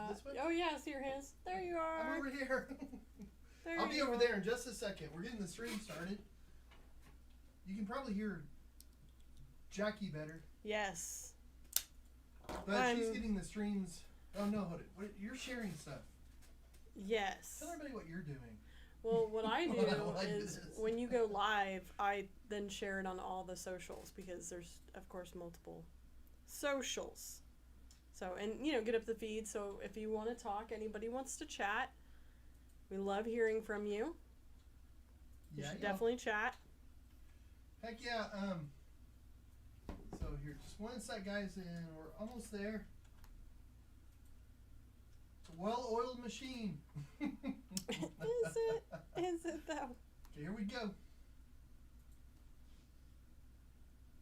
This way? Oh yeah, I see your hands. There you are. I'm over here. I'll be over there in just a second. We're getting the stream started. You can probably hear Jacqi better. Yes. But she's getting the streams. Oh no, hold it. You're sharing stuff. Yes. Tell everybody what you're doing. Well, what I do Like is this. when you go live, I then share it on all the socials because there's, of course, multiple socials. So, and, get up the feed. So if you want to talk, anybody wants to chat, we love hearing from you. You should definitely chat. Heck yeah. So here, just one sec, guys, and we're almost there. It's a well-oiled machine. Is it? Is it though? Okay, here we go.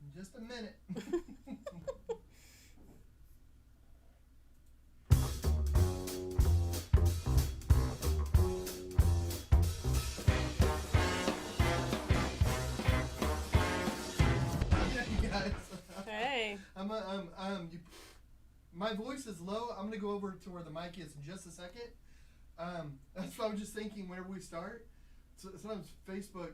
In just a minute. Hey. My voice is low. I'm gonna go over to where the mic is in just a second. That's what I was just thinking whenever we start. So sometimes Facebook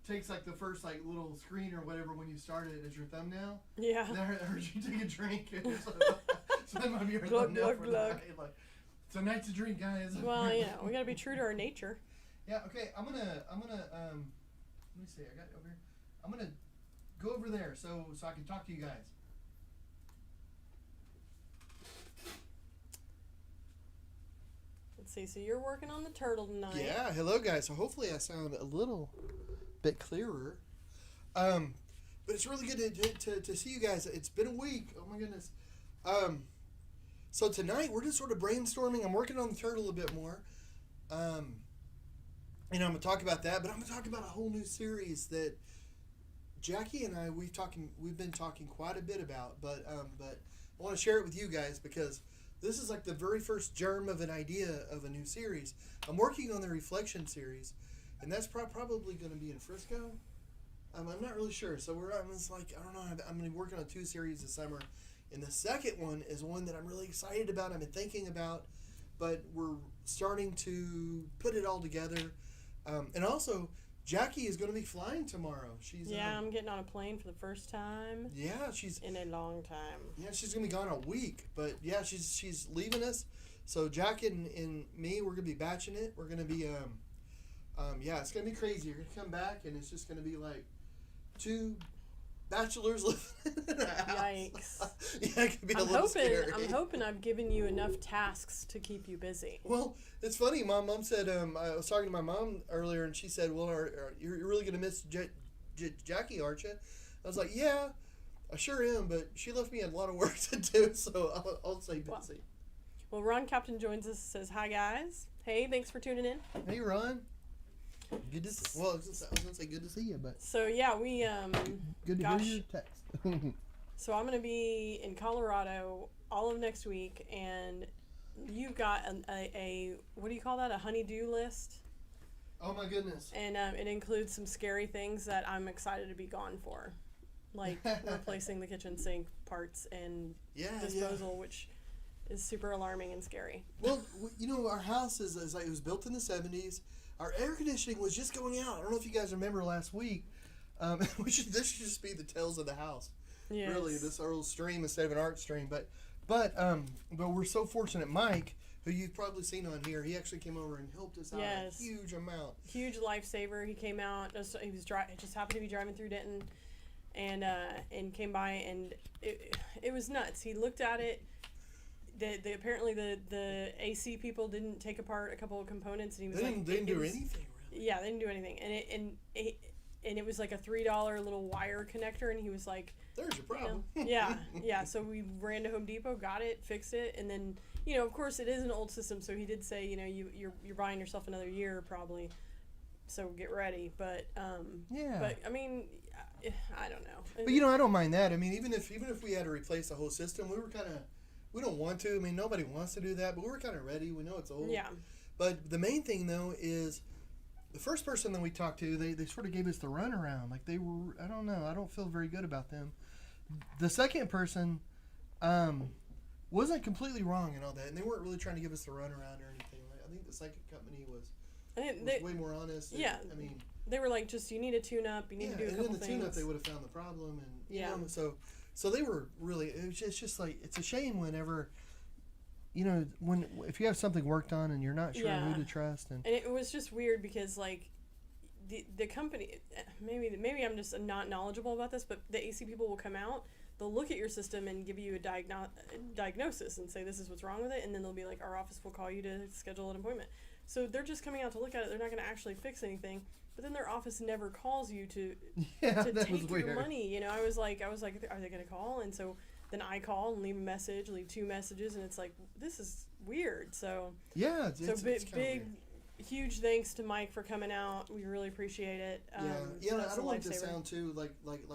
takes like the first like little screen or whatever when you start it as your thumbnail. Yeah. And I heard you take a drink. So that might be your Glug, thumbnail glug, for glug. the night. Like, tonight's a drink, guys. Well, we gotta be true to our nature. Yeah. Okay. I'm gonna let me see. I got it over here. I'm gonna go over there so I can talk to you guys. Let's see. So you're working on the turtle tonight. Yeah. Hello, guys. So hopefully I sound a little bit clearer. But it's really good to see you guys. It's been a week. Oh my goodness. So tonight we're just sort of brainstorming. I'm working on the turtle a bit more. I'm gonna talk about that, but I'm gonna talk about a whole new series that Jacqi and I we've been talking quite a bit about, but I want to share it with you guys because this is like the very first germ of an idea of a new series. I'm working on the Reflection series, and that's probably going to be in Frisco. I'm not really sure. So I don't know. I'm going to be working on 2 series this summer, and the second one is one that I'm really excited about. I've been thinking about, but we're starting to put it all together, and also. Jacqi is going to be flying tomorrow. I'm getting on a plane for the first time. Yeah, she's in a long time. Yeah, she's going to be gone a week, but yeah, she's leaving us. So Jacqi and me, we're going to be batching it. We're going to be it's going to be crazy. You're going to come back and it's just going to be like 2 bachelors living in a house. Yikes. Yeah, it could be a little scary. I'm hoping I've given you enough tasks to keep you busy. Well, it's funny. My mom said, I was talking to my mom earlier, and she said, well, you're really going to miss Jacqi, aren't you? I was like, yeah, I sure am, but she left me a lot of work to do, so I'll say busy. Well, Ron Captain joins us, says, hi, guys. Hey, thanks for tuning in. Hey, Ron. I was going to say good to see you, but... So, yeah, we, good to hear your text. So I'm going to be in Colorado all of next week, and you've got a what do you call that? A honey-do list? Oh, my goodness. And it includes some scary things that I'm excited to be gone for. Like replacing the kitchen sink parts and disposal, which is super alarming and scary. Well, our house is like, it was built in the 70s. Our air conditioning was just going out. I don't know if you guys remember last week. This should just be the tales of the house. Yes. Really, this little stream instead of an art stream. But we're so fortunate. Mike, who you've probably seen on here, he actually came over and helped us out a huge amount. Huge lifesaver. He came out. He was just happened to be driving through Denton, and came by, and it was nuts. He looked at it. Apparently the AC people didn't take apart a couple of components, and he was they didn't do anything really. Yeah, they didn't do anything, and it was like a $3 little wire connector, and he was like, "There's your problem." Yeah. So we ran to Home Depot, got it, fixed it, and then of course it is an old system, so he did say you're buying yourself another year probably, so get ready. But But I mean, I don't know. But I don't mind that. I mean, even if we had to replace the whole system, we don't want to. I mean, nobody wants to do that, but we're kind of ready. We know it's old. Yeah. But the main thing, though, is the first person that we talked to, they sort of gave us the runaround. Like, they were, I don't know, I don't feel very good about them. The second person, wasn't completely wrong and all that, and they weren't really trying to give us the runaround or anything. Like, I think the psychic company was way more honest. Yeah. I mean, they were like, just you need a tune-up, you need to do a couple things. And in the tune-up, they would have found the problem, and you know, so they were really. It's just like it's a shame whenever. You know, if you have something worked on and you're not sure who to trust, and it was just weird because like the company, maybe I'm just not knowledgeable about this, but the AC people will come out, they'll look at your system and give you a diagnosis and say this is what's wrong with it, and then they'll be like, our office will call you to schedule an appointment. So they're just coming out to look at it. They're not going to actually fix anything. But then their office never calls you to take your money. You know, I was like, are they going to call? And so then I call and leave a message, leave 2 messages, and it's like, this is weird. So it's big, huge thanks to Mike for coming out. We really appreciate it. I don't want it to sound too like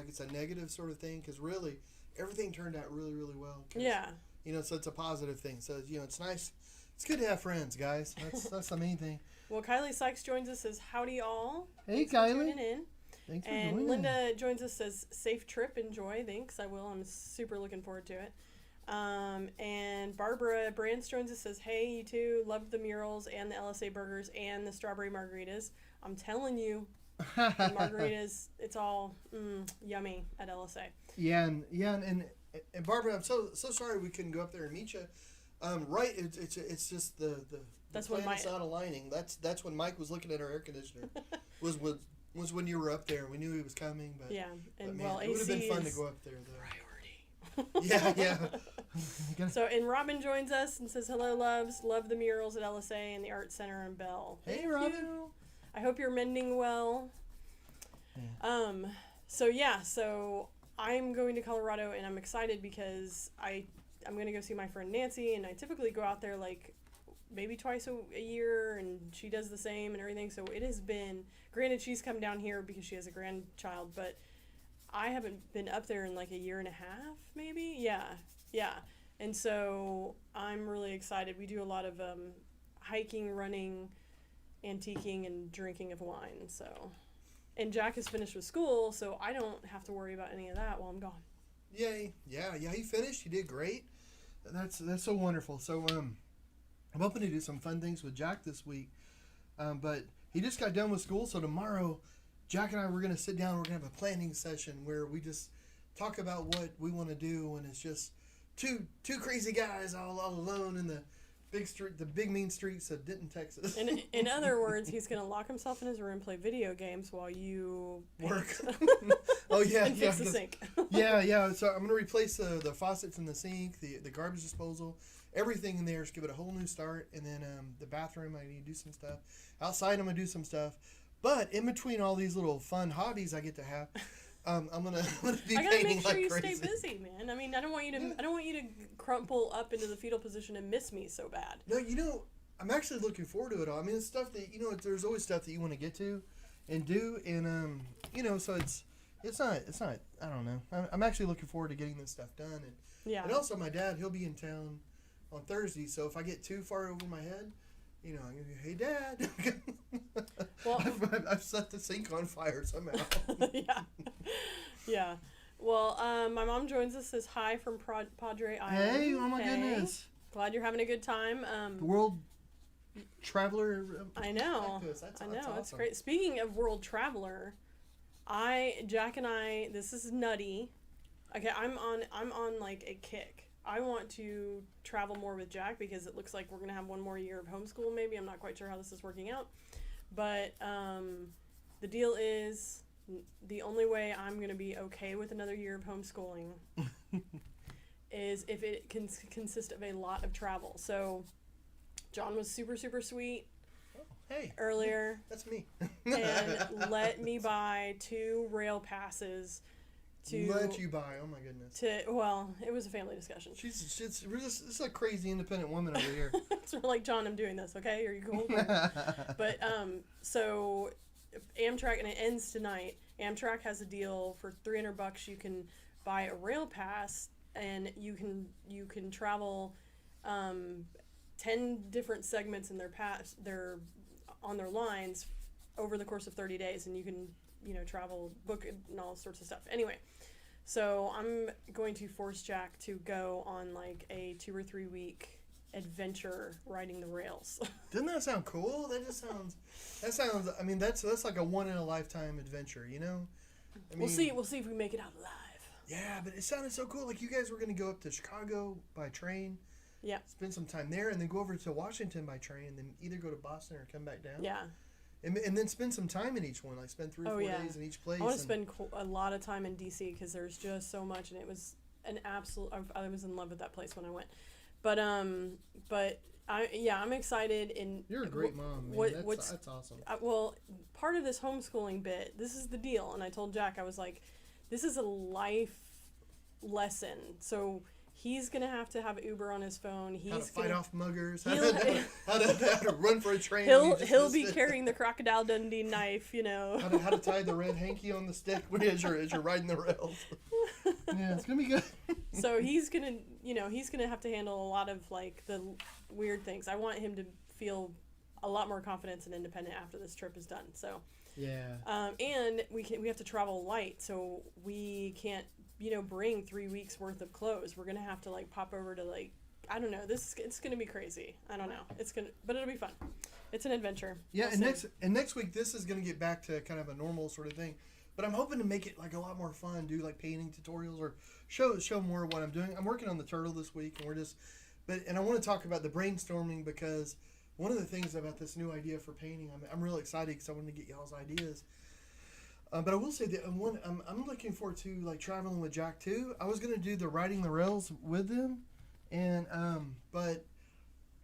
it's a negative sort of thing, because really everything turned out really, really well. Yeah. You know, so it's a positive thing. So you know, it's nice. It's good to have friends, guys. That's the main thing. Well, Kylie Sykes joins us, says, howdy all. Hey, Thanks Kylie. for tuning in. Thanks for and joining. Linda joins us, says, safe trip, enjoy. Thanks, I will. I'm super looking forward to it. And Barbara Brands joins us, says, hey, you two, loved the murals and the LSA burgers and the strawberry margaritas. I'm telling you, the margaritas, it's all yummy at LSA. And Barbara, I'm so sorry we couldn't go up there and meet you. Right, it's just the planets not aligning. That's when Mike was looking at our air conditioner. was when you were up there. We knew he was coming, but yeah, and man, well, it would have been fun to go up there though. Priority. Yeah. So, and Robin joins us and says, hello, loves. Love the murals at LSA and the Art Center in Bell. Hey, Robin. I hope you're mending well. Yeah. So I'm going to Colorado, and I'm excited because I'm going to go see my friend Nancy, and I typically go out there like maybe twice a year, and she does the same and everything. So it has been, granted she's come down here because she has a grandchild, but I haven't been up there in like a year and a half, maybe. Yeah. And so I'm really excited. We do a lot of hiking, running, antiquing, and drinking of wine. So, and Jack is finished with school, so I don't have to worry about any of that while I'm gone. Yay! Yeah. He finished. He did great. That's so wonderful. So I'm hoping to do some fun things with Jack this week. But he just got done with school, so tomorrow Jack and I, we're gonna sit down. We're gonna have a planning session where we just talk about what we want to do, and it's just two crazy guys all alone in the big mean streets of Denton, Texas. In other words, he's gonna lock himself in his room, play video games while you work. Oh yeah, and fix the sink. Yeah. So I'm gonna replace the faucets in the sink, the garbage disposal, everything in there. Just give it a whole new start, and then the bathroom, I need to do some stuff. Outside, I'm gonna do some stuff. But in between all these little fun hobbies I get to have, I'm gonna be I gotta painting make sure like you crazy. stay busy, man. I mean, I don't want you to crumple up into the fetal position and miss me so bad. No, I'm actually looking forward to it all. I mean, it's stuff that there's always stuff that you want to get to, and do, and so it's not. I don't know. I'm actually looking forward to getting this stuff done, and also my dad, he'll be in town on Thursday, so if I get too far over my head, I'm gonna be, hey Dad. Well, I've set the sink on fire somehow. Yeah. Well, my mom joins us, says hi from Padre Island. Hey, oh my goodness. Glad you're having a good time. The world traveler. I know. That's awesome. It's great. Speaking of world traveler, Jack and I, this is nutty. Okay, I'm on like a kick. I want to travel more with Jack because it looks like we're going to have one more year of homeschool maybe. I'm not quite sure how this is working out. But the deal is the only way I'm going to be okay with another year of homeschooling is if it can consist of a lot of travel. So John was super, super sweet earlier. That's me. And let me buy 2 rail passes. Let you buy, oh my goodness. Well, it was a family discussion. This is a crazy independent woman over here. It's like, John, I'm doing this, okay? Are you cool? But, so Amtrak, and it ends tonight. Amtrak has a deal for $300. You can buy a rail pass, and you can travel 10 different segments in their on their lines over the course of 30 days, and you can travel, book it, and all sorts of stuff. Anyway, So I'm going to force Jack to go on like a 2 or 3 week adventure riding the rails. Doesn't that sound cool? That sounds. I mean, that's like a one in a lifetime adventure. You know. I mean, We'll see if we make it out alive. Yeah, but it sounded so cool. Like you guys were going to go up to Chicago by train. Yeah. Spend some time there, and then go over to Washington by train, and then either go to Boston or come back down. Yeah. And then spend some time in each one, like spend 3 or 4 days in each place. I want to spend a lot of time in DC because there's just so much, and it was an absolute. I was in love with that place when I went, but I'm excited. And you're a great mom, man. That's awesome. Well, part of this homeschooling bit, this is the deal, and I told Jack, I was like, this is a life lesson. So he's gonna have to have Uber on his phone. He's how to fight off muggers. How He'll- to run for a train. He'll be carrying the Crocodile Dundee knife, you know. How to tie the red hanky on the stick as you're riding the rails. Yeah, it's gonna be good. So he's gonna have to handle a lot of like the weird things. I want him to feel a lot more confidence and independent after this trip is done. So yeah. And we have to travel light, so we can't bring 3 weeks worth of clothes. We're gonna have to like pop over to like, I don't know. It's gonna be crazy. I don't know. But it'll be fun. It's an adventure. Yeah, and next week this is gonna get back to kind of a normal sort of thing. But I'm hoping to make it like a lot more fun. Do like painting tutorials or show more of what I'm doing. I'm working on the turtle this week, and I want to talk about the brainstorming because one of the things about this new idea for painting, I'm really excited because I want to get y'all's ideas. But I will say that I'm looking forward to like traveling with Jack too. I was gonna do the riding the rails with them, and but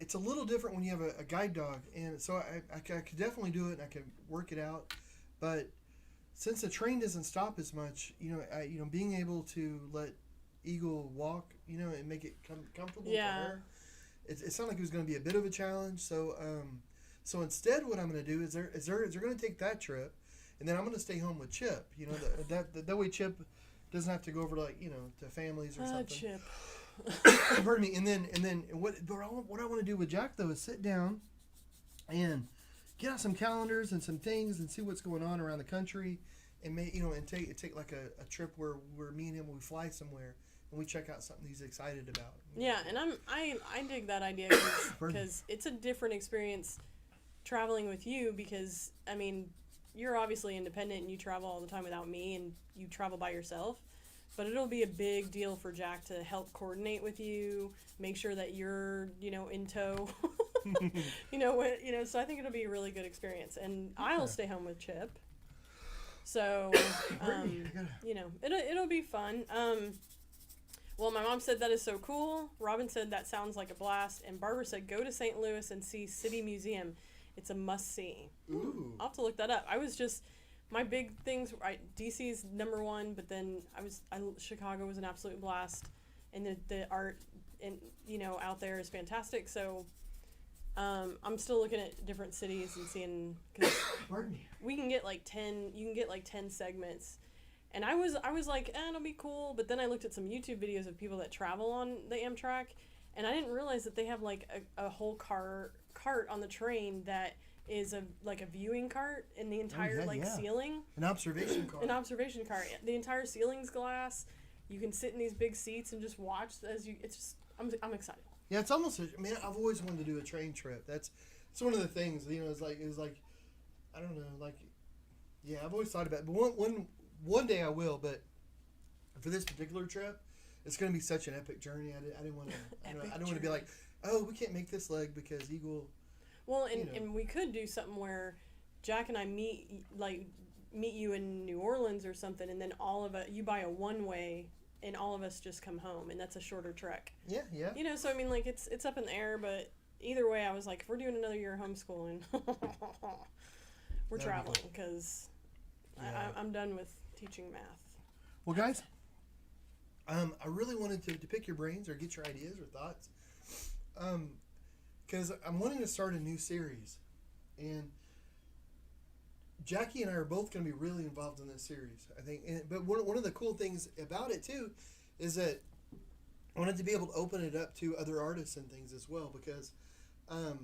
it's a little different when you have a guide dog, and so I could definitely do it and I could work it out. But since the train doesn't stop as much, being able to let Eagle walk, and make it comfortable for her, it sounded like it was going to be a bit of a challenge. So so instead, what I'm going to do is they're going to take that trip. And then I'm going to stay home with Chip. That way Chip doesn't have to go over to to families or something. Chip. Pardon me. And then what I want to do with Jack though is sit down and get out some calendars and some things and see what's going on around the country, and take like a trip where me and him we fly somewhere and we check out something he's excited about. Yeah, and I dig that idea because it's a different experience traveling with you because I mean. You're obviously independent and you travel all the time without me and you travel by yourself, but it'll be a big deal for Jack to help coordinate with you, make sure that you're, in tow, so I think it'll be a really good experience, and I'll stay home with Chip. So, it'll be fun. Well, my mom said that is so cool. Robin said that sounds like a blast, and Barbara said go to St. Louis and see City Museum. It's a must-see. Ooh. I'll have to look that up. My big things, DC's number one, but then Chicago was an absolute blast, and the art, out there is fantastic. So, I'm still looking at different cities and seeing, cause Pardon me. you can get like 10 segments, and I was like, it'll be cool, but then I looked at some YouTube videos of people that travel on the Amtrak, and I didn't realize that they have like a whole cart on the train that is a viewing cart in the entire ceiling. An observation cart. The entire ceiling's glass. You can sit in these big seats and just watch I'm excited. Yeah, it's almost. I've always wanted to do a train trip. It's one of the things. It's like I don't know. Like, yeah, I've always thought about it. But one day I will. But for this particular trip, it's going to be such an epic journey. I didn't want to. I don't want to be like, oh, we can't make this leg because Eagle. Well, and we could do something where Jack and I meet you in New Orleans or something, and then all of it, you buy a one-way, and all of us just come home, and that's a shorter trek. Yeah. So it's up in the air, but either way, I was like, if we're doing another year of homeschooling, we're traveling because I'm done with teaching math. Well, guys, I really wanted to pick your brains or get your ideas or thoughts. Because I'm wanting to start a new series, and Jacqi and I are both going to be really involved in this series, I think. But one of the cool things about it too is that I wanted to be able to open it up to other artists and things as well, because the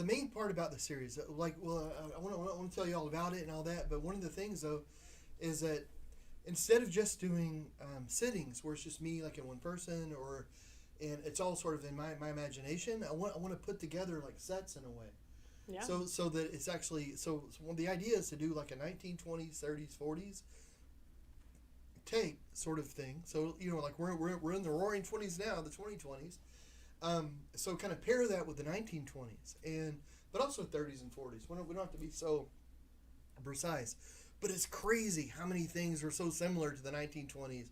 main part about the series, I want to tell you all about it and all that. But one of the things though is that instead of just doing sittings where it's just me like in one person and it's all sort of in my imagination, I want to put together like sets in a way. Yeah. So that it's actually so the idea is to do like a 1920s, 30s, 40s take sort of thing. So like we're in the Roaring 20s now, the 2020s. So kind of pair that with the 1920s but also 30s and 40s. We don't have to be so precise, but it's crazy how many things are so similar to the 1920s.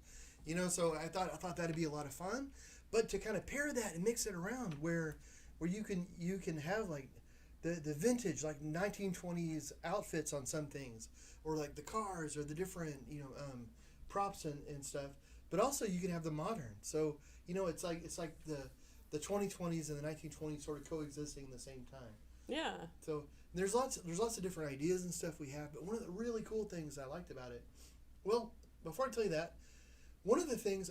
So I thought that'd be a lot of fun, but to kind of pair that and mix it around where you can have like the vintage like 1920s outfits on some things, or like the cars or the different props and stuff, but also you can have the modern. So it's like the 2020s and the 1920s sort of coexisting at the same time. Yeah. So there's lots of different ideas and stuff we have, but one of the really cool things I liked about it, well, before I tell you that, one of the things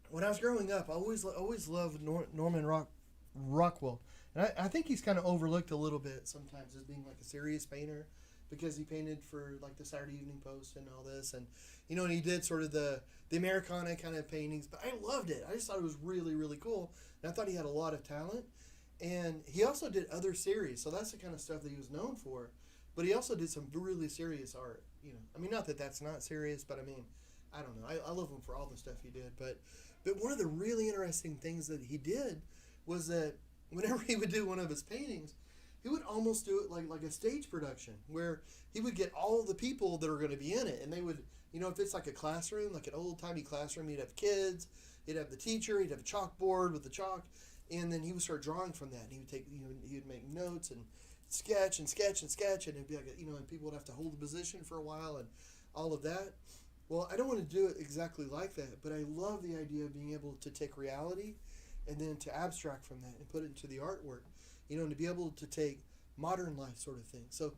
when I was growing up, I always loved Norman Rockwell, and I think he's kind of overlooked a little bit sometimes as being like a serious painter, because he painted for like the Saturday Evening Post and all this, and and he did sort of the Americana kind of paintings, but I loved it. I just thought it was really, really cool, and I thought he had a lot of talent. And he also did other series, so that's the kind of stuff that he was known for. But he also did some really serious art. I mean, not that that's not serious, but I mean, I don't know. I love him for all the stuff he did. But one of the really interesting things that he did was that whenever he would do one of his paintings, he would almost do it like a stage production, where he would get all the people that are going to be in it, and they would, if it's like a classroom, like an old-timey classroom, he'd have kids, he'd have the teacher, he'd have a chalkboard with the chalk. And then he would start drawing from that. And he would take, he would make notes and sketch, and it'd be like, and people would have to hold the position for a while and all of that. Well, I don't want to do it exactly like that, but I love the idea of being able to take reality and then to abstract from that and put it into the artwork, and to be able to take modern life sort of thing. So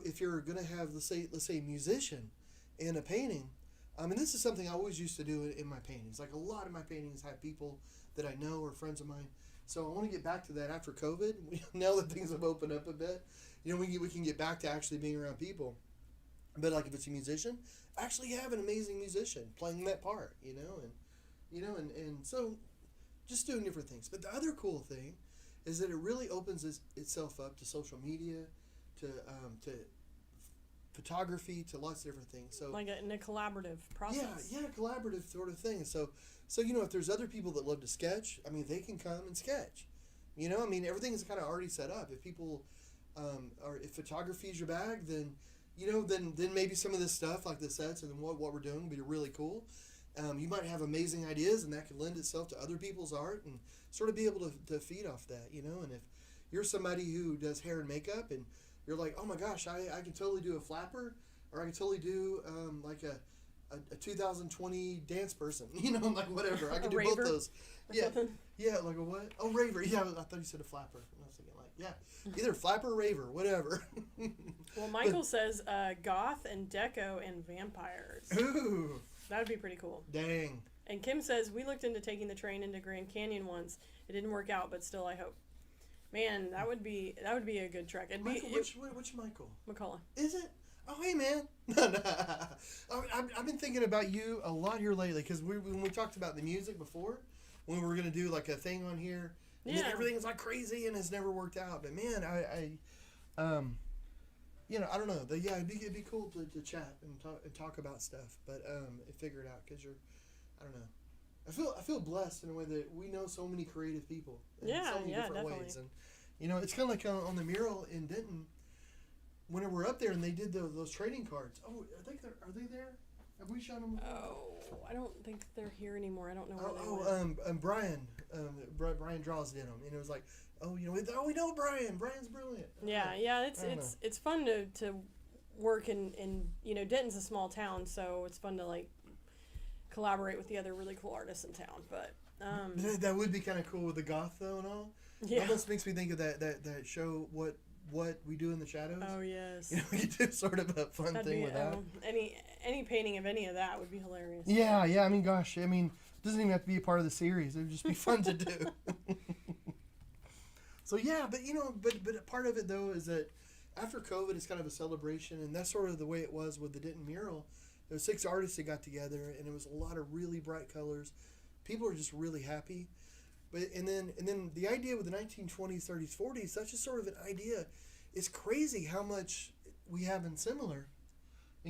if you're going to have, let's say a musician in a painting, and this is something I always used to do in my paintings. Like a lot of my paintings have people that I know or friends of mine. So I want to get back to that after COVID. Now that things have opened up a bit, we can get back to actually being around people. But like if it's a musician, actually have an amazing musician playing that part, and so just doing different things. But the other cool thing is that it really opens itself up to social media, to photography, to lots of different things. So like in a collaborative process. Yeah, collaborative sort of thing. So if there's other people that love to sketch, I mean, they can come and sketch. I mean, everything's kind of already set up. If people if photography is your bag, then then maybe some of this stuff like the sets and what we're doing will be really cool. You might have amazing ideas, and that can lend itself to other people's art and sort of be able to feed off that, And if you're somebody who does hair and makeup and you're like, oh my gosh, I can totally do a flapper, or I can totally do like a 2020 dance person, like whatever. I can do raver? Both those. Yeah, Something? Yeah, like a what? Oh, raver. Yeah, I thought you said a flapper. I was thinking like, yeah, either flapper or raver, whatever. Well, Michael says goth and deco and vampires. Ooh. That would be pretty cool. Dang. And Kim says, we looked into taking the train into Grand Canyon once. It didn't work out, but still I hope. Man, that would be a good trek. Michael, which Michael? McCullough. Is it? Oh, hey, man. I've been thinking about you a lot here lately, because when we talked about the music before, when we were going to do like a thing on here, and then everything's like crazy and it's never worked out. But man, I I don't know. It'd be cool to chat and talk about stuff, but figure it out, because I don't know. I feel blessed in a way that we know so many creative people in so many different definitely. ways, and it's kind of like on the mural in Denton. Whenever we're up there and they did those trading cards. Oh, are they there? Have we shown them before? Oh, I don't think they're here anymore. I don't know where they went. Brian Draws did them, and it was like, we know Brian. Brian's brilliant. Yeah. It's fun to work in Denton's a small town, so it's fun to like collaborate with the other really cool artists in town. But that would be kind of cool with the goth though and all. Yeah. It almost makes me think of that show, What We Do in the Shadows. Oh yes. We could do sort of a fun thing with that. Any painting of any of that would be hilarious. Yeah. I mean, gosh. I mean, it doesn't even have to be a part of the series. It would just be fun to do. So yeah, but but part of it though is that after COVID, it's kind of a celebration, and that's sort of the way it was with the Denton mural. There were 6 artists that got together, and it was a lot of really bright colors. People were just really happy. But and then the idea with the 1920s, 30s, 40s, that's just sort of an idea. It's crazy how much we have in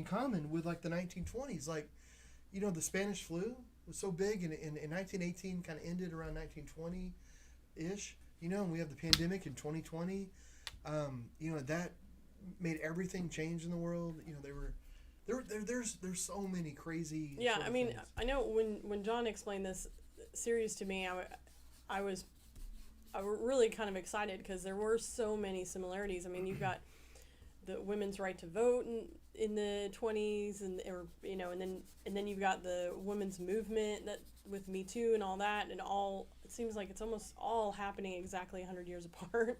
common with like the 1920s. Like, you know, the Spanish flu was so big, and in 1918 kind of ended around 1920-ish. You know, and we have the pandemic in 2020. You know, that made everything change in the world. You know, there's so many crazy. Yeah, sort of I mean, things. I know when John explained this series to me, I was really kind of excited because there were so many similarities. I mean, you've got the women's right to vote in the 20s, and then you've got the women's movement that with Me Too and all that, and all it seems like it's almost all happening exactly 100 years apart.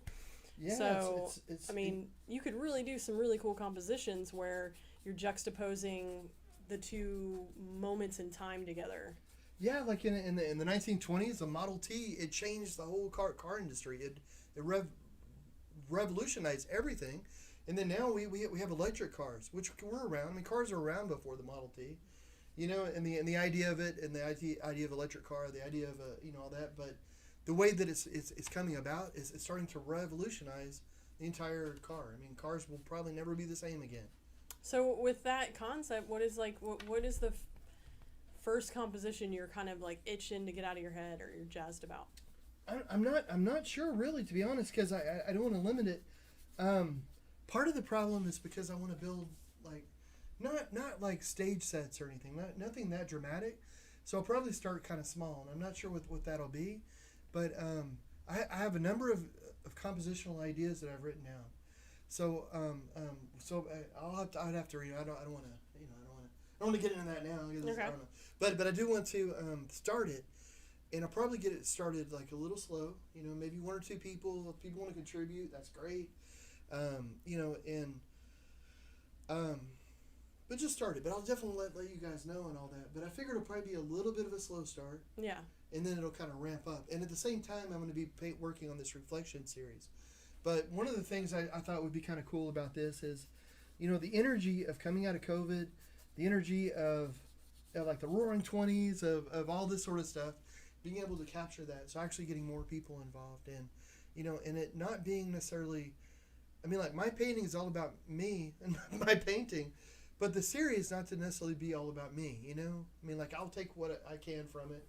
Yeah, so I mean, you could really do some really cool compositions where you're juxtaposing the two moments in time together. Yeah, like in the 1920s, the Model T, it changed the whole car industry. It revolutionized everything. And then now we have electric cars, which were around. I mean, cars were around before the Model T, you know, and the idea of it, and the idea of electric car, the idea of you know, all that. But the way that it's coming about is it's starting to revolutionize the entire car. I mean, cars will probably never be the same again. So with that concept, what is the first composition you're kind of like itching to get out of your head or you're jazzed about? I'm not sure really, to be honest, because I don't want to limit it. Part of the problem is because I want to build like not like stage sets or anything, nothing that dramatic. So I'll probably start kind of small, and I'm not sure what that'll be, but I have a number of compositional ideas that I've written down. So I'd have to read. I don't want to, you know, I don't want to get into that now. Okay. I don't know. But I do want to start it, and I'll probably get it started like a little slow. You know, maybe 1 or 2 people. If people want to contribute, that's great. You know, but just start it. But I'll definitely let you guys know and all that. But I figure it'll probably be a little bit of a slow start. Yeah. And then it'll kind of ramp up. And at the same time, I'm going to be working on this reflection series. But one of the things I thought would be kind of cool about this is, you know, the energy of coming out of COVID, the energy of like the Roaring 20s, of all this sort of stuff, being able to capture that. So actually getting more people involved in, you know, and it not being necessarily, I mean, like my painting is all about me and my painting, but the series not to necessarily be all about me, you know? I mean, like I'll take what I can from it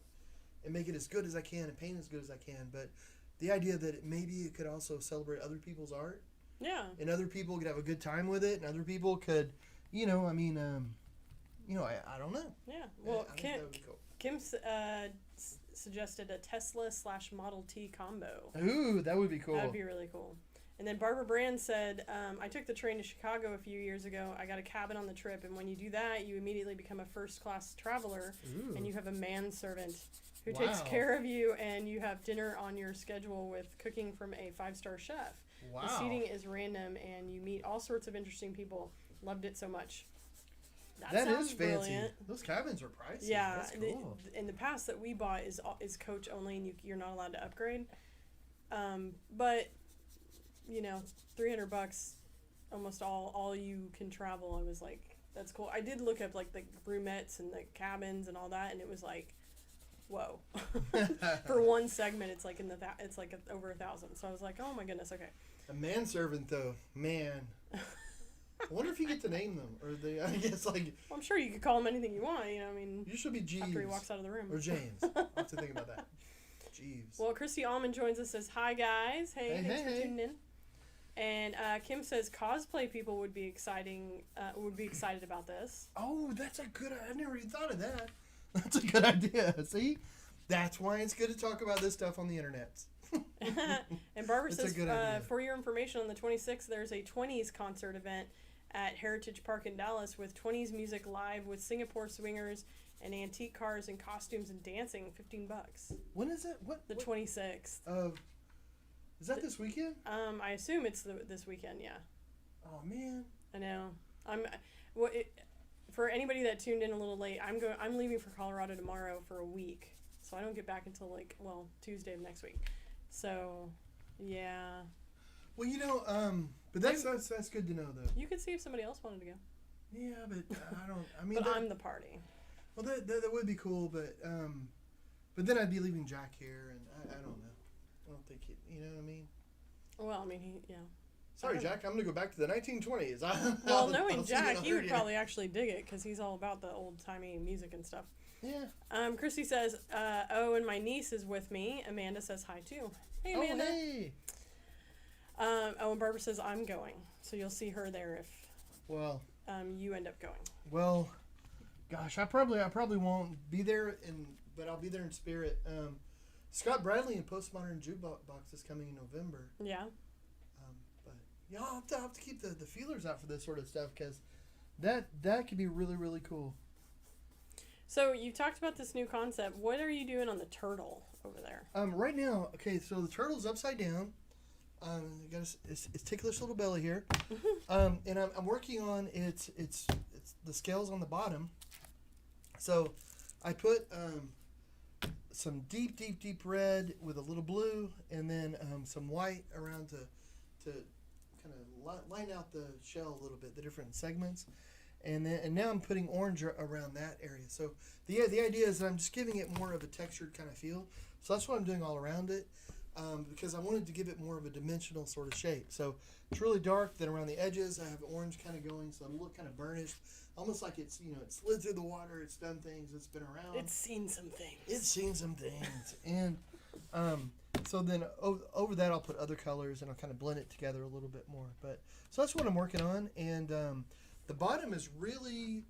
and make it as good as I can and paint as good as I can, but the idea that maybe it could also celebrate other people's art. Yeah. And other people could have a good time with it, and other people could, you know, I mean, you know, I don't know. Yeah. Well, I think that would be cool. Kim suggested a Tesla/Model T combo. Ooh, that would be cool. That would be really cool. And then Barbara Brand said, I took the train to Chicago a few years ago. I got a cabin on the trip, and when you do that, you immediately become a first-class traveler, Ooh. and you have a manservant who takes care of you, and you have dinner on your schedule with cooking from a 5-star chef. Wow. The seating is random, and you meet all sorts of interesting people. Loved it so much. That sounds is fancy. Brilliant. Those cabins are pricey. Yeah, That's cool. in the past that we bought is coach only, and you're not allowed to upgrade. But you know, $300, almost all you can travel. I was like, that's cool. I did look up like the brunettes and the cabins and all that, and it was like, whoa. For one segment, it's like it's like over 1,000. So I was like, oh my goodness, okay. A manservant, though, man. I wonder if you get to name them, or they. I guess like. Well, I'm sure you could call him anything you want. You know, I mean. You should be Jeeves. After he walks out of the room. Or James. I'll have to think about that. Jeeves. Well, Christy Allman joins us, says, hi guys. Hey, thanks for tuning in. And Kim says cosplay people would be excited about this. Oh, that's a good. I never even thought of that. That's a good idea. See, that's why it's good to talk about this stuff on the internet. And Barbara says, idea. For your information, on the 26th, there's a 20s concert event at Heritage Park in Dallas with 20s music live with Singapore swingers and antique cars and costumes and dancing. $15. When is it? What? The 26th. Is that this weekend? I assume it's this weekend. Yeah. Oh man. I know. For anybody that tuned in a little late, I'm leaving for Colorado tomorrow for a week, so I don't get back until Tuesday of next week. So, yeah. Well, you know, but that's good to know though. You could see if somebody else wanted to go. Yeah, but I don't. I mean, but I'm the party. Well, that would be cool, but then I'd be leaving Jack here, and I don't know. I don't think you know what I mean. Well, I mean, yeah. Sorry, Jack. I'm gonna go back to the 1920s. Well, knowing Jack, he would probably actually dig it because he's all about the old timey music and stuff. Yeah. Christy says, "Oh, and my niece is with me." Amanda says hi too. Hey, Amanda. Oh, hey. And Barbara says I'm going, so you'll see her there if you end up going. Well, gosh, I probably won't be there, but I'll be there in spirit. Scott Bradley and Postmodern Jukebox is coming in November. Yeah. But yeah, I'll have to keep the feelers out for this sort of stuff because that could be really, really cool. So you talked about this new concept. What are you doing on the turtle over there? Right now, okay, so the turtle's upside down. Got its ticklish little belly here, and I'm working on it's the scales on the bottom. So I put some deep red with a little blue, and then some white around to kind of line out the shell a little bit, the different segments, and now I'm putting orange around that area. So the idea is that I'm just giving it more of a textured kind of feel. So that's what I'm doing all around it. Because I wanted to give it more of a dimensional sort of shape. So it's really dark. Then around the edges, I have orange kind of going, so it'll look kind of burnished, almost like it's it slid through the water. It's done things. It's been around. It's seen some things. And so then over that, I'll put other colors and I'll kind of blend it together a little bit more. But so that's what I'm working on. And the bottom is really,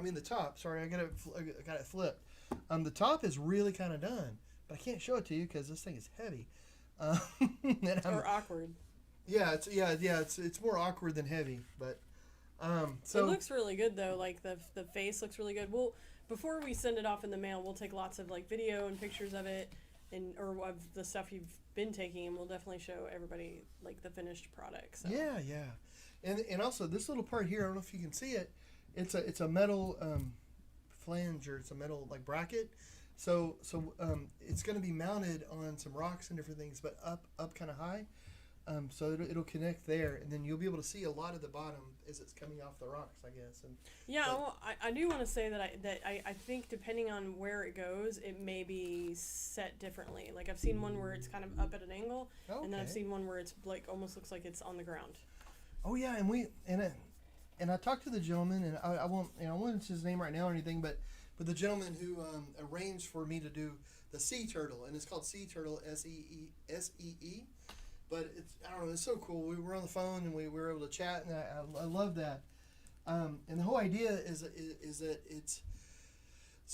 the top. Sorry, I got it flipped. The top is really kind of done, but I can't show it to you because this thing is heavy. Or awkward. Yeah, it's more awkward than heavy, but so it looks really good though. Like the face looks really good. Before we send it off in the mail, we'll take lots of like video and pictures of it, or of the stuff you've been taking, and we'll definitely show everybody like the finished product. So. Yeah, and also this little part here, I don't know if you can see it. It's a metal flange, or it's a metal like bracket. So it's going to be mounted on some rocks and different things, but up kind of high. So it'll connect there, and then you'll be able to see a lot of the bottom as it's coming off the rocks, I guess. And I do want to say that I think depending on where it goes, it may be set differently. Like I've seen one where it's kind of up at an angle, and then I've seen one where it's like almost looks like it's on the ground. Oh yeah, and I talked to the gentleman, and I won't mention his name right now or anything, but the gentleman who arranged for me to do the sea turtle, and it's called Sea Turtle, SEE. But I don't know, it's so cool. We were on the phone and we were able to chat, and I love that. And the whole idea is that it's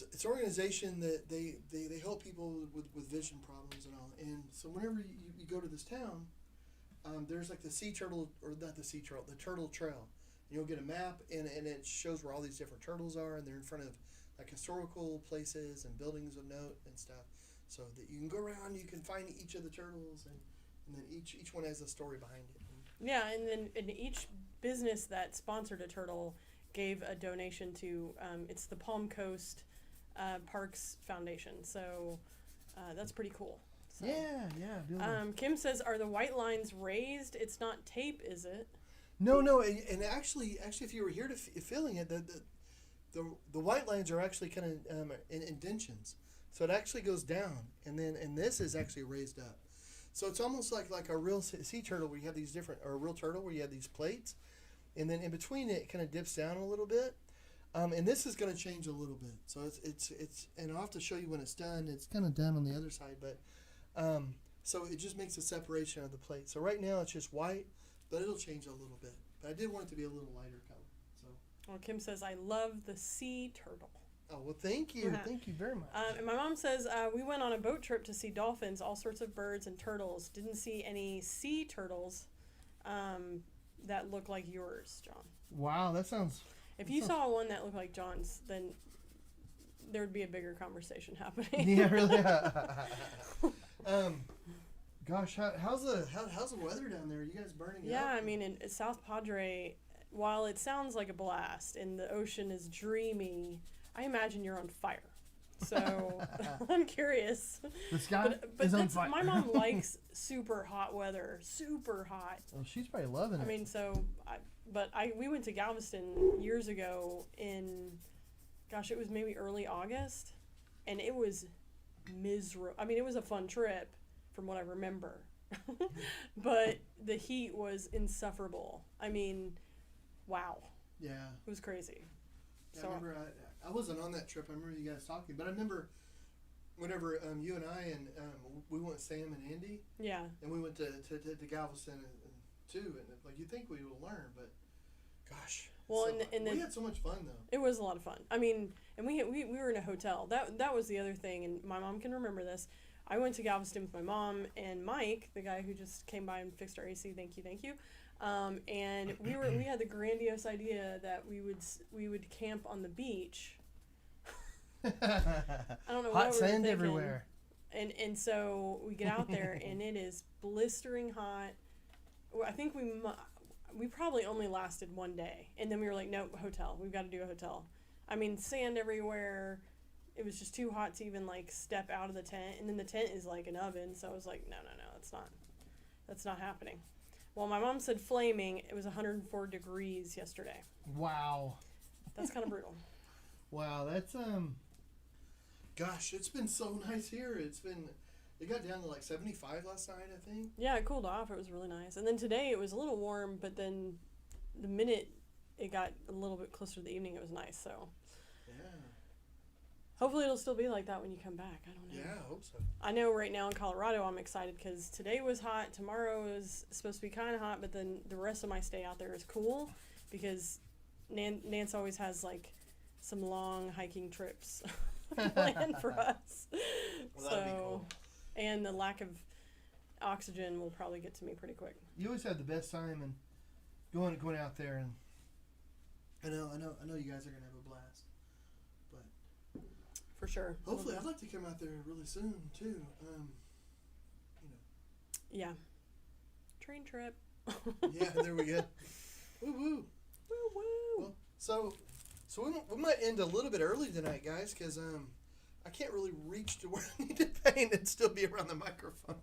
an organization that they help people with vision problems and all. And so whenever you go to this town, there's like the sea turtle, or not the sea turtle, the turtle trail. And you'll get a map, and it shows where all these different turtles are, and they're in front of like historical places and buildings of note and stuff, so that you can go around, you can find each of the turtles, and then each one has a story behind it. Yeah, and then each business that sponsored a turtle gave a donation to it's the Palm Coast Parks Foundation, so that's pretty cool. So, yeah. Kim says, are the white lines raised? It's not tape, is it? No, and actually if you were here to feeling it, the white lines are actually kind of indentions, so it actually goes down, and this is actually raised up. So it's almost like a real sea turtle where you have these different, or a real turtle where you have these plates, and then in between it kind of dips down a little bit, and this is going to change a little bit. So it's and I'll have to show you when it's done. It's kind of done on the other side, but so it just makes a separation of the plate. So right now it's just white, but it'll change a little bit. But I did want it to be a little lighter color. So. Well, Kim says, I love the sea turtle. Oh, well, thank you. Thank you very much. And my mom says, we went on a boat trip to see dolphins, all sorts of birds and turtles. Didn't see any sea turtles that look like yours, John. Wow, that sounds... If you saw one that looked like John's, then there would be a bigger conversation happening. Yeah, really. Gosh, how's the weather down there? Are you guys burning up? Yeah, I mean, in South Padre, while it sounds like a blast and the ocean is dreamy, I imagine you're on fire. So I'm curious. The sky is on fire. My mom likes super hot weather, super hot. Well, she's probably loving it. I mean, so but we went to Galveston years ago in, gosh, it was maybe early August, and it was miserable. I mean, it was a fun trip from what I remember, but the heat was insufferable. I mean, wow. Yeah. It was crazy. Yeah, So I remember I wasn't on that trip. I remember you guys talking, but I remember whenever you and I and we went Sam and Andy. yeah. And we went to Galveston too, and like you think we will learn, but gosh. Well, so, and then we had so much fun though. it was a lot of fun. I mean, and we were in a hotel. That was the other thing, and my mom can remember this. I went to Galveston with my mom and Mike, the guy who just came by and fixed our AC. Thank you. And we had the grandiose idea that we would camp on the beach. I don't know Hot what we were sand thinking. everywhere. And so we get out there and it is blistering hot. I think we probably only lasted one day, and then we were like, nope, hotel. We've got to do a hotel. I mean, sand everywhere. It was just too hot to even like step out of the tent, and then the tent is like an oven. So I was like, no, that's not happening. Well, my mom said flaming. It was 104 degrees yesterday. Wow. That's kind of brutal. Wow, that's gosh, it's been so nice here. It got down to like 75 last night, I think. Yeah, it cooled off. It was really nice. And then today it was a little warm, but then the minute it got a little bit closer to the evening, it was nice. So Yeah. hopefully it'll still be like that when you come back. I don't know. Yeah, I hope so. I know right now in Colorado I'm excited because today was hot. Tomorrow is supposed to be kind of hot, but then the rest of my stay out there is cool because Nance always has like some long hiking trips planned for us. Well, that'd be cool. And the lack of oxygen will probably get to me pretty quick. You always have the best time and going out there, and I know you guys are gonna have a blast. But For sure. hopefully, I'd like to come out there really soon too. Yeah. Train trip. Yeah, there we go. Woo woo. Woo woo. Well, so we might end a little bit early tonight, guys, because I can't really reach to where I need to paint and still be around the microphone.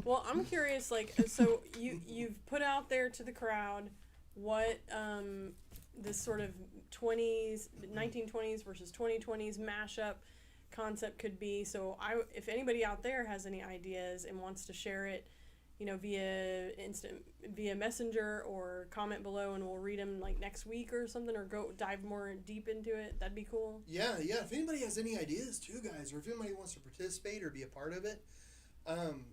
Well, I'm curious, like, so you've put out there to the crowd what this sort of 1920s versus 2020s mashup concept could be. So if anybody out there has any ideas and wants to share it, via Messenger or comment below, and we'll read them like next week or something, or go dive more deep into it. That'd be cool. Yeah. If anybody has any ideas too, guys, or if anybody wants to participate or be a part of it,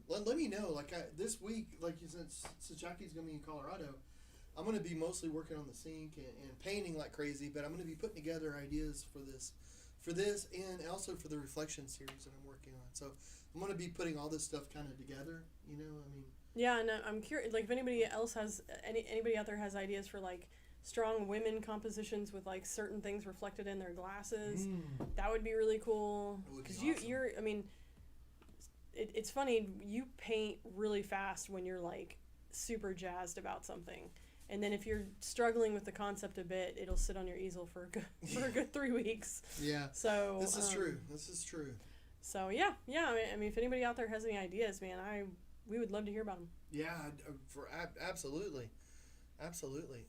let me know. Like this week, like since Jacqi's gonna be in Colorado, I'm gonna be mostly working on the sink and painting like crazy. But I'm gonna be putting together ideas for this, and also for the reflection series that I'm working on. So I'm gonna be putting all this stuff kind of together. I mean. Yeah, and I'm curious, like, if anybody else has anybody out there has ideas for like strong women compositions with like certain things reflected in their glasses, that would be really cool. Because you're, I mean, it's funny, you paint really fast when you're like super jazzed about something, and then if you're struggling with the concept a bit, it'll sit on your easel for a good 3 weeks. Yeah. So This is true. So yeah. I mean, if anybody out there has any ideas, man, we would love to hear about them. Yeah, absolutely,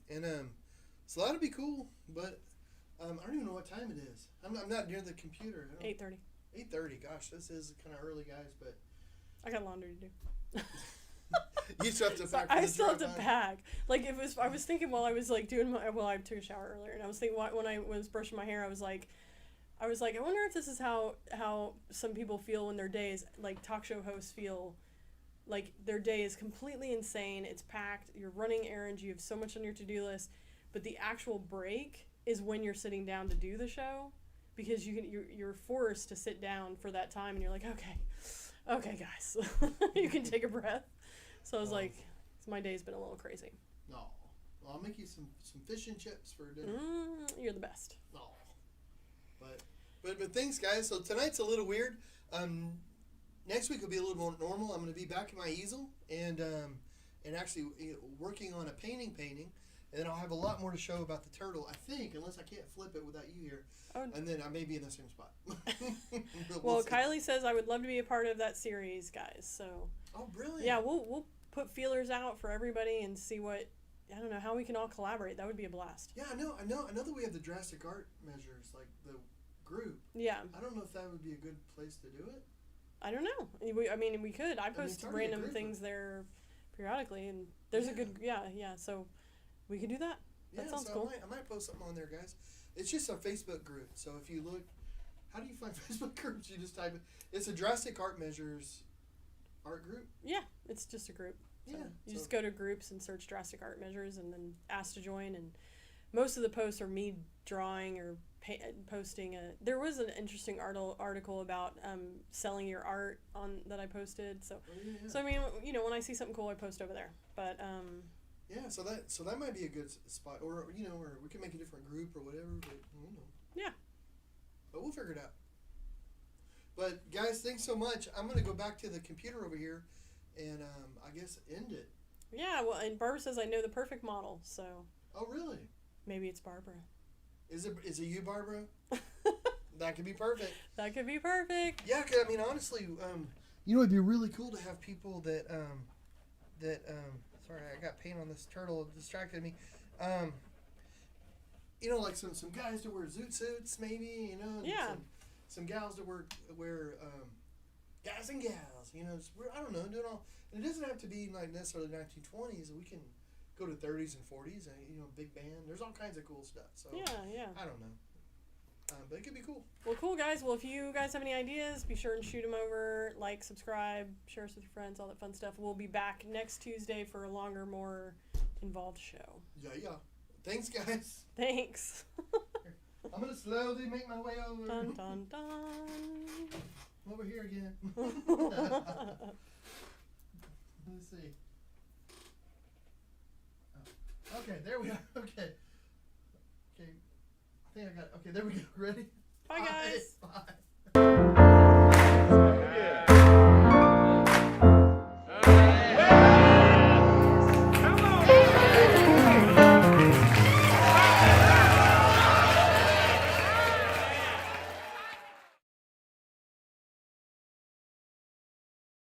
and so that'd be cool. But I don't even know what time it is. I'm not near the computer. 8:30. 8:30. Gosh, this is kind of early, guys. But I got laundry to do. You still have to pack. I still have to pack. Like I was thinking while I was like I took a shower earlier, and I was thinking when I was brushing my hair, I was like, I wonder if this is how some people feel when their days, like talk show hosts feel. Like their day is completely insane. It's packed. You're running errands. You have so much on your to-do list, but the actual break is when you're sitting down to do the show, because you're forced to sit down for that time, and you're like, okay, guys, you can take a breath. So I was like, my day's been a little crazy. No, well, I'll make you some fish and chips for dinner. You're the best. No, but thanks, guys. So tonight's a little weird. Next week will be a little more normal. I'm going to be back at my easel and actually working on a painting, and then I'll have a lot more to show about the turtle, I think, unless I can't flip it without you here. Oh. And then I may be in the same spot. Well, Kylie says I would love to be a part of that series, guys. So. Oh, brilliant. Yeah, we'll put feelers out for everybody and see what I don't know how we can all collaborate. That would be a blast. Yeah, I know that we have the drastic art measures, like the group. Yeah. I don't know if that would be a good place to do it. I don't know. I mean, we could. I post random things there periodically, and there's a good, yeah. So we could do that. That sounds cool. I might post something on there, guys. It's just a Facebook group. So if you look, how do you find Facebook groups? You just type it. It's a drastic art measures art group. Yeah, it's just a group. So Yeah. you just go to groups and search drastic art measures, and then ask to join. And most of the posts are me drawing or posting a. There was an interesting article about selling your art that I posted. So, so I mean, you know, when I see something cool, I post over there. But yeah, so that might be a good spot, or you know, or we can make a different group or whatever. But you know. Yeah. But we'll figure it out. But guys, thanks so much. I'm gonna go back to the computer over here, and I guess end it. Yeah. Well, and Barbara says I know the perfect model. So. Oh really? Maybe it's Barbara. Is it you, Barbara? That could be perfect. That could be perfect. Yeah, 'cause, I mean, honestly, you know, it'd be really cool to have people that sorry, I got paint on this turtle. It distracted me. You know, like some guys that wear zoot suits, maybe. You know. And yeah. Some gals that wear guys and gals. You know, I don't know, doing all. And it doesn't have to be like necessarily 1920s. We can go to 30s and 40s, and you know, big band. There's all kinds of cool stuff. So yeah. I don't know, but it could be cool. Well, cool guys. Well, if you guys have any ideas, be sure and shoot them over. Like, subscribe, share us with your friends, all that fun stuff. We'll be back next Tuesday for a longer, more involved show. Yeah. Thanks, guys. Thanks. I'm gonna slowly make my way over. Dun dun dun. Over here again. Let's see. Okay, there we are. Okay. I think I got it. Okay, there we go. Ready? Bye, guys. Bye.